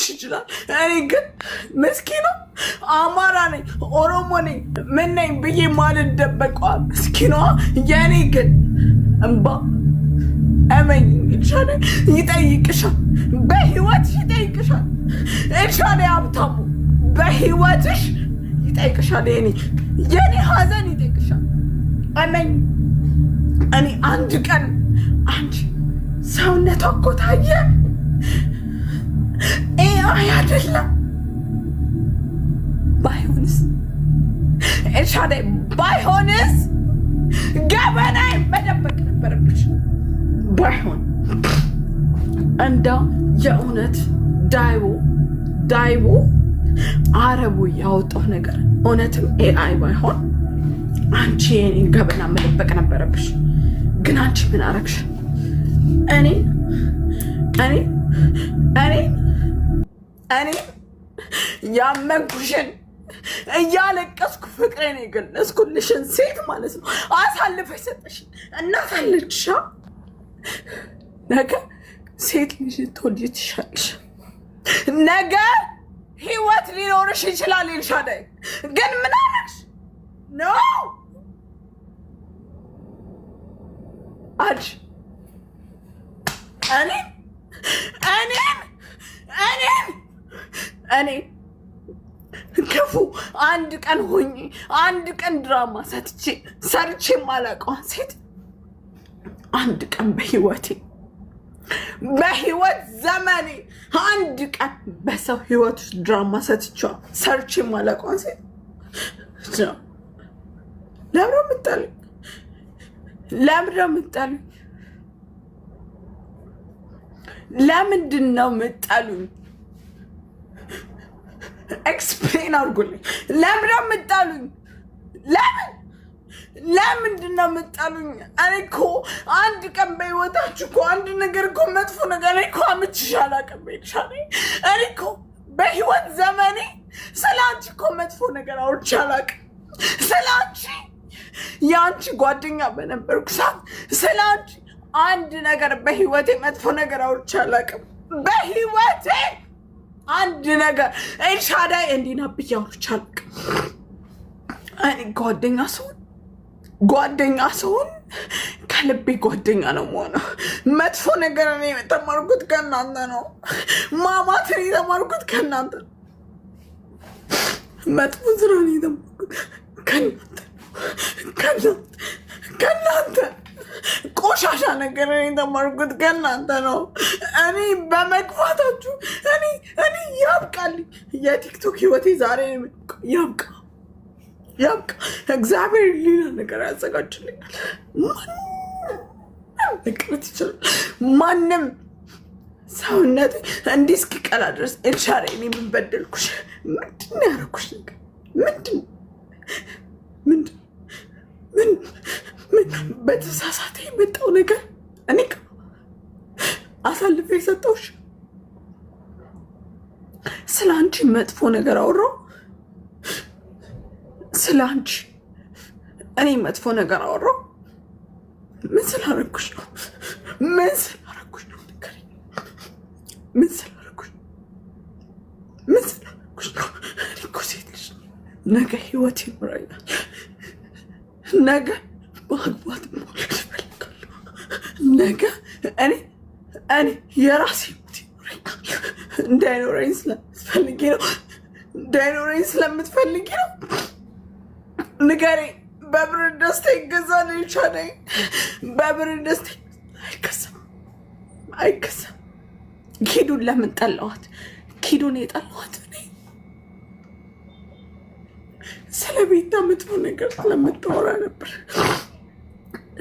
ይችላል። እኔ ግን ምስኪኑ አማራ ነኝ ኦሮሞ ነኝ ምን ነኝ ብዬ ማልደበቀዋ ምስኪኗ የኔ ግን እንባ እመኝ ይቻላል ይጠይቅሻል። በህይወትሽ ይጠይቅሻል። እቻለ ሀብታሙ በህይወትሽ ይጠይቅሻል። የኔ ሀዘን ይጠይቅሻል። እመኝ እኔ አንድ ቀን አንቺ ሰውነቷ እኮ ታየ አይ አይደለም ባይሆንስ ኤልሻዳይ ባይሆንስ ገበናይ መደበቅ ነበረብሽ። ባይሆን እንደው የእውነት ዳይቦ አረቡ ያወጣው ነገር እውነትም ኤአይ ባይሆን አንቺ የኔን ገበና መደበቅ ነበረብሽ። ግን አንቺ ምን አረግሽ? እኔ ያመንኩሽን እያለቀስኩ ፍቅሬን የገለጽኩልሽን ሴት ማለት ነው አሳልፈሽ ሰጠሽኝ። እናት አለችሽ። ነገ ሴት ልጅ ትወልጂ ትሻለሽ። ነገ ህይወት ሊኖርሽ ይችላል። ኤልሻዳይ ግን ምን አረግሽ? ኖ አንቺ እኔ ክፉ አንድ ቀን ሆኜ አንድ ቀን ድራማ ሰርቼ ማላውቀዋን ሴት አንድ ቀን በህይወት ዘመኔ አንድ ቀን በሰው ህይወት ድራማ ሰርቼ ማላውቀዋን ሴት ለምን የምትጠሉኝ? ለምንድን ነው የምትጠሉኝ? ኤክስፕሌን አድርጉልኝ። ለምን ነው የምትጠሉኝ? ለምንድን ነው የምትጠሉኝ? እኔ እኮ አንድ ቀን በህይወታችሁ እኮ አንድ ነገር እኮ መጥፎ ነገር እኔ እኮ አምችሽ አላውቅም። እኔ እኮ በህይወት ዘመኔ ስለ አንቺ እኮ መጥፎ ነገር አውርቼ አላውቅም። ስለ አንቺ የአንቺ ጓደኛ በነበርኩ ሰዓት ስለ አንቺ አንድ ነገር በህይወቴ መጥፎ ነገር አውርቼ አላውቅም። በህይወቴ አንድ ነገር ኤልሻዳይ እንዲህ ነው ብዬ አውርቼ አላውቅም። እኔ ጓደኛ ስሆን ከልቤ ጓደኛ ነው የምሆነው። መጥፎ ነገር እኔ የተማርኩት ከእናንተ ነው። ማማትን የተማርኩት ከእናንተ ነው። መጥፎ ስራ ነው የተማርኩት ከእናንተ ቆሻሻ ነገር እኔ የተማርኩት ከእናንተ ነው። እኔ በመግፋታችሁ እኔ ያብቃልኝ። የቲክቶክ ህይወቴ ዛሬ ያብቃ። እግዚአብሔር ሌላ ነገር ያዘጋጅልኛል። መቅረት ይችላል ማንም ሰውነት እንዲህ እስኪቀላ ድረስ። ኤልሻዳይ እኔ ምን በደልኩሽ? ምንድን ነው ያደረኩሽ ነገር? ምን በተሳሳተ የመጣው ነገር እኔ አሳልፌ የሰጠሁሽ? ስለ አንቺ መጥፎ ነገር አወራሁ? ስለ አንቺ እኔ መጥፎ ነገር አወራሁ? ምን ስላደረኩሽ ነው? ምን ስላደረኩሽ ነው? ምን ስላደረኩሽ ነው? እኔ እኮ ሴት ልጅ ነገ ህይወት ይኖረኛል። ነገ ማግባት መውለድ እፈልጋለሁ። ነገ እኔ የራሴ ህይወት ይኖረኛል። እንዳይኖረኝ ስለምትፈልጊ ነው። ንገሪኝ። በብር ደስታ ይገዛል? ኤልሻዳይ በብር ደስታ አይገዛም። ኪዱን ለምን ጠላኋት? ኪዱን የጠላኋት እኔ ስለ ቤታ መጥፎ ነገር ስለምታወራ ነበር።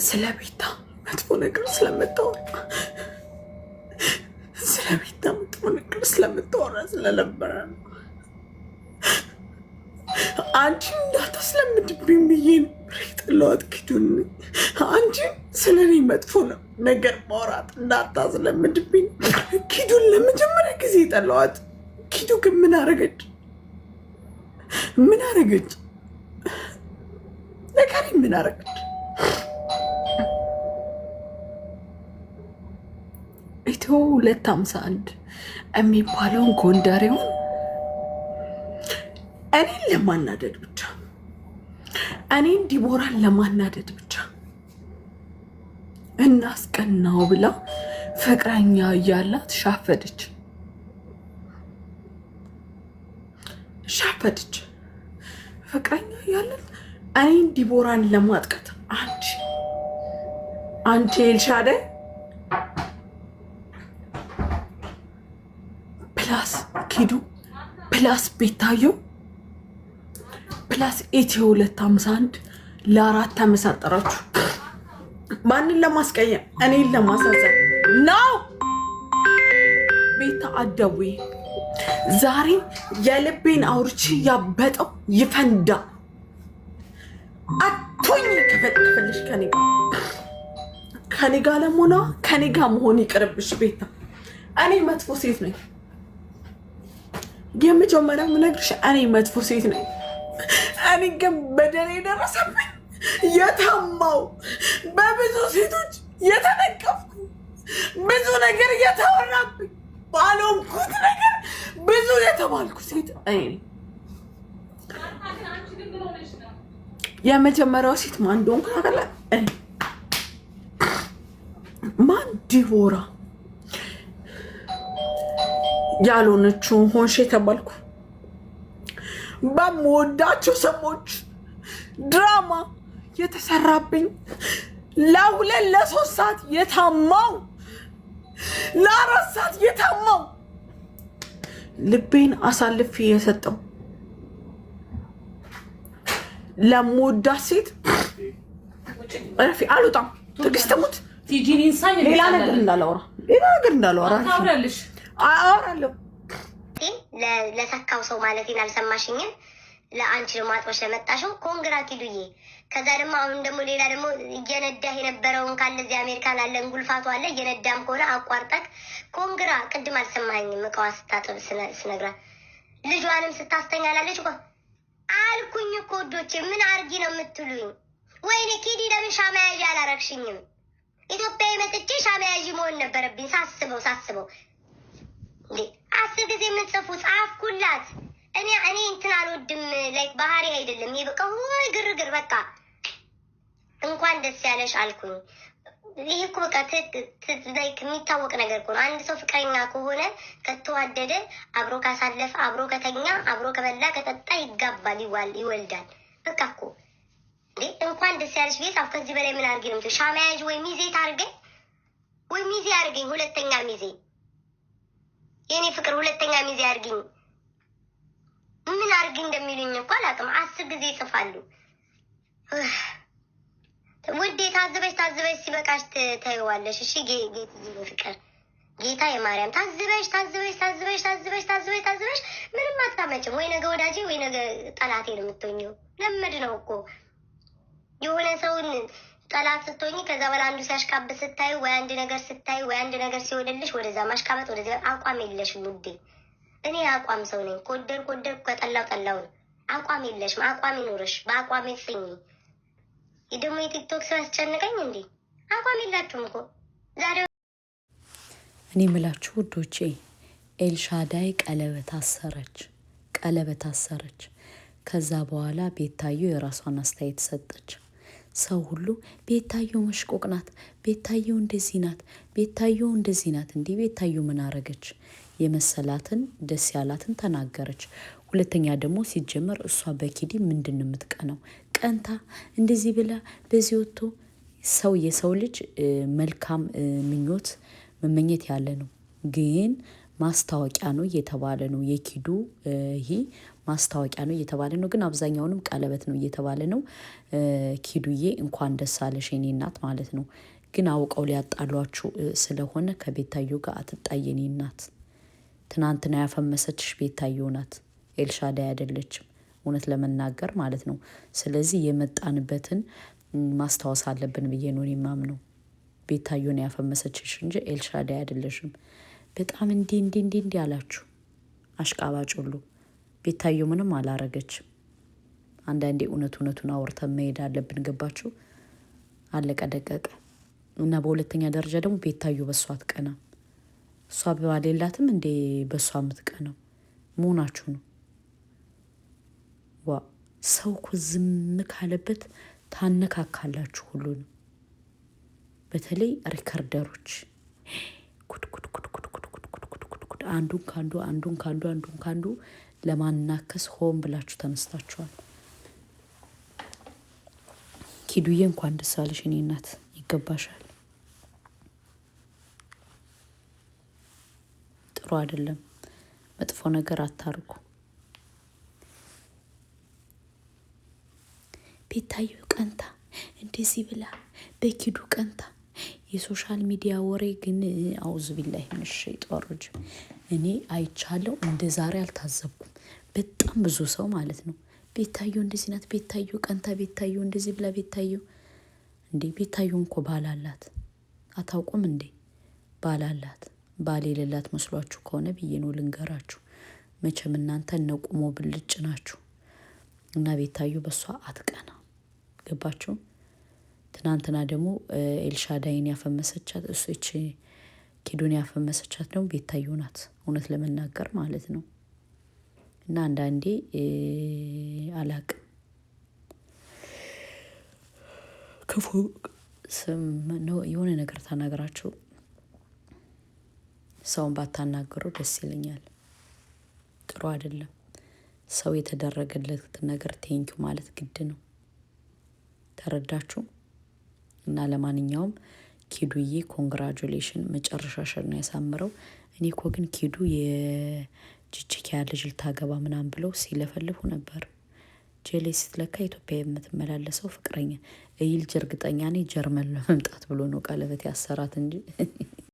ስለ ቤታ መጥፎ ነገር ስለነበረ ነው። አንቺ እንዳታስለምድብኝ ብዬ ነበር የጠላኋት ኪዱን። አንቺ ስለ እኔ መጥፎ ነው ነገር ማውራት እንዳታስለምድብኝ ኪዱን ለመጀመሪያ ጊዜ የጠላኋት። ኪዱ ግን ምን አረገች? ነገሬ ምን አረገች? ኢትዮ 251 የሚባለውን ጎንደሬውን እኔን ለማናደድ ብቻ እኔን ዲቦራን ለማናደድ ብቻ እናስቀናው ብላ ፍቅረኛ እያላት ሻፈደች። ፍቅረኛ እያላት እኔን ዲቦራን ለማጥቀት አንቺ ኤልሻዳይ ፕላስ ኪዱ ፕላስ ቤታየው ፕላስ ኢትዮ 251 ለ4 ተመሳጠራችሁ። ማንን ለማስቀየም? እኔን ለማሳዘን ነው። ቤታ አደዌ ዛሬ የልቤን አውርቼ ያበጠው ይፈንዳ። አቶኝ ከፈለሽ ከኔ ጋር ለመሆኗ ከኔ ጋር መሆን ይቅርብሽ ቤታ። እኔ መጥፎ ሴት ነኝ። የመጀመሪያው ምነግርሽ እኔ መጥፎ ሴት ነኝ። እኔ ግን በደል የደረሰብኝ የታማው በብዙ ሴቶች የተነቀፍኩ ብዙ ነገር እየተወራብኝ ባልሆንኩት ነገር ብዙ የተባልኩ ሴት እኔ ነኝ። የመጀመሪያው ሴት ማን እንደሆንኩ ታውቃለህ? እኔ ማን ዲቦራ ያልሆነችው ሆንሽ የተባልኩ በምወዳቸው ሰዎች ድራማ የተሰራብኝ ለ2 ለ3 ሰዓት የታማው ለ4 ሰዓት የታማው ልቤን አሳልፌ የሰጠው ለምወዳት ሴት ረፊ አልወጣም። ትዕግስት ትሙት። ሌላ ነገር እንዳላወራ አወራለሁ። ለሰካው ሰው ማለቴን አልሰማሽኝም። ለአንቺ ደግሞ አጥበሽ ለመጣሽው ኮንግራ ኪዱዬ። ከዛ ደግሞ አሁን ደግሞ ሌላ ደግሞ እየነዳህ የነበረውን ካለ እዚህ አሜሪካን አለ እንጉልፋቱ አለ እየነዳም ከሆነ አቋርጠቅ ኮንግራ። ቅድም አልሰማኝም። እቃዋ ስታጥብ ስነግራት ልጇንም ስታስተኛላለች እኮ አልኩኝ እኮ ወዶቼ። ምን አርጊ ነው የምትሉኝ? ወይኔ ኪዲ ለምን ሻማያዥ አላረግሽኝም? ኢትዮጵያ መጥቼ ሻማያዥ መሆን ነበረብኝ። ሳስበው እንዴ 10 ጊዜ የምትጽፉ ጻፍኩላት። እኔ እንትን አልወድም። ላይክ ባህሪ አይደለም ይሄ። በቃ ወይ ግርግር በቃ እንኳን ደስ ያለሽ አልኩኝ። ይሄ እኮ በቃ ላይክ የሚታወቅ ነገር እኮ ነው። አንድ ሰው ፍቅረኛ ከሆነ ከተዋደደ አብሮ ካሳለፈ አብሮ ከተኛ አብሮ ከበላ ከጠጣ ይጋባል፣ ይወልዳል። በቃ እኮ እንዴ እንኳን ደስ ያለሽ ቤት። አፍ ከዚህ በላይ ምን አድርጌ ነው? ሻማያዥ ወይ ሚዜ ታርገኝ ወይ ሚዜ አድርገኝ። ሁለተኛ ሚዜ የኔ ፍቅር ሁለተኛ ሚዜ አድርገኝ። ምን አድርጊ እንደሚሉኝ እኮ አላውቅም። 10 ጊዜ ይጽፋሉ። ውዴ ታዝበሽ ሲበቃሽ ታይዋለሽ። እሺ ጌትዬ ፍቅር ጌታ የማርያም ታዝበሽ ምንም አታመጭም። ወይ ነገ ወዳጄ ወይ ነገ ጠላቴ ነው የምትሆኚው። ለምድ ነው እኮ የሆነ ሰውን ጠላት ስትሆኚ ከዛ በኋላ አንዱ ሲያሽቃብ ስታዩ ወይ አንድ ነገር ስታዩ ወይ አንድ ነገር ሲወደልሽ ወደዛ ማሽቃበጥ ወደዛ አቋም የለሽም ውዴ። እኔ አቋም ሰው ነኝ። ኮደር ከጠላው ነው። አቋም የለሽም። አቋም ይኖርሽ። በአቋም ጽኚ። ደግሞ የቲክቶክ ሰው ያስጨንቀኝ እንዴ? አቋም የላችሁም እኮ ዛሬ። እኔ ምላችሁ ውዶቼ ኤልሻዳይ ቀለበት አሰረች። ከዛ በኋላ ቤታዮ የራሷን አስተያየት ሰጠች። ሰው ሁሉ ቤታዮ መሽቆቅ ናት፣ ቤታዮ እንደዚህ ናት። እንዲህ ቤታዮ ምን አረገች? የመሰላትን ደስ ያላትን ተናገረች። ሁለተኛ ደግሞ ሲጀመር እሷ በኪዲ ምንድን ነው የምትቀነው? ቀንታ እንደዚህ ብላ በዚህ ወጥቶ የሰው ልጅ መልካም ምኞት መመኘት ያለ ነው። ግን ማስታወቂያ ነው እየተባለ ነው። የኪዱ ይሄ ማስታወቂያ ነው እየተባለ ነው። ግን አብዛኛውንም ቀለበት ነው እየተባለ ነው። ኪዱዬ እንኳን ደስ አለሽ የኔ እናት ማለት ነው። ግን አውቀው ሊያጣሏችሁ ስለሆነ ከቤታዮ ጋር አትጣይ የኔ እናት። ትናንትና ያፈመሰችሽ ቤታዮ ናት፣ ኤልሻዳይ አይደለችም፣ እውነት ለመናገር ማለት ነው። ስለዚህ የመጣንበትን ማስታወስ አለብን ብዬ ነው የማምነው። ቤታዮን ያፈመሰችሽ እንጂ ኤልሻዳይ አይደለሽም። በጣም እንዲህ አላችሁ አሽቃባጭ ሁሉ። ቤታዮ ምንም አላረገችም። አንዳንዴ እውነቱን አውርተን መሄድ አለብን። ገባችሁ? አለቀ ደቀቀ። እና በሁለተኛ ደረጃ ደግሞ ቤታዮ በሷ አትቀናም። እሷ ባል የላትም እንዴ? በእሷ የምትቀነው መሆናችሁ ነው። ዋ ሰው እኮ ዝም ካለበት ታነካካላችሁ ሁሉንም። በተለይ ሪከርደሮች አንዱን ካንዱ ለማናከስ ሆን ብላችሁ ተነስታችኋል። ኪዱዬ እንኳን ደስ አለሽ የኔ እናት፣ ይገባሻል። ጥሩ አይደለም፣ መጥፎ ነገር አታርጉ። ቤታዩ ቀንታ እንደዚህ ብላ በኪዱ ቀንታ የሶሻል ሚዲያ ወሬ ግን አውዝ ቢላይ ምሽ ይጦርጅ። እኔ አይቻለሁ፣ እንደ ዛሬ አልታዘብኩም። በጣም ብዙ ሰው ማለት ነው ቤታዩ እንደዚህ ናት፣ ቤታዩ ቀንታ፣ ቤታዩ እንደዚህ ብላ፣ ቤታዩ እንዴ ቤታዩ እንኮ ባል አላት አታውቁም እንዴ? ባል አላት። ባል የሌላት መስሏችሁ ከሆነ ብዬ ነው ልንገራችሁ። መቼም እናንተ ነቁሞ ብልጭ ናችሁ እና ቤታዩ በሷ አትቀና። ገባችሁ? ትናንትና ደግሞ ኤልሻዳይን ያፈመሰቻት እሱች ኪዱን ያፈመሰቻት ደግሞ ቤታዩ ናት፣ እውነት ለመናገር ማለት ነው። እና አንዳንዴ አላቅም ክፉ ነው የሆነ ነገር ታናገራችሁ ሰውን ባታናገሩ ደስ ይለኛል። ጥሩ አይደለም። ሰው የተደረገለት ነገር ቴንኪው ማለት ግድ ነው። ተረዳችሁ? እና ለማንኛውም ኪዱዬ ኮንግራጁሌሽን፣ መጨረሻሽን ነው ያሳምረው። እኔ እኮ ግን ኪዱ የጅጅኪያ ልጅ ልታገባ ምናምን ብለው ሲለፈልፉ ነበር። ጄሌ ስትለካ ኢትዮጵያ የምትመላለሰው ፍቅረኛ ይልጅ እርግጠኛ ነኝ ጀርመን ለመምጣት ብሎ ነው ቀለበት ያሰራት እንጂ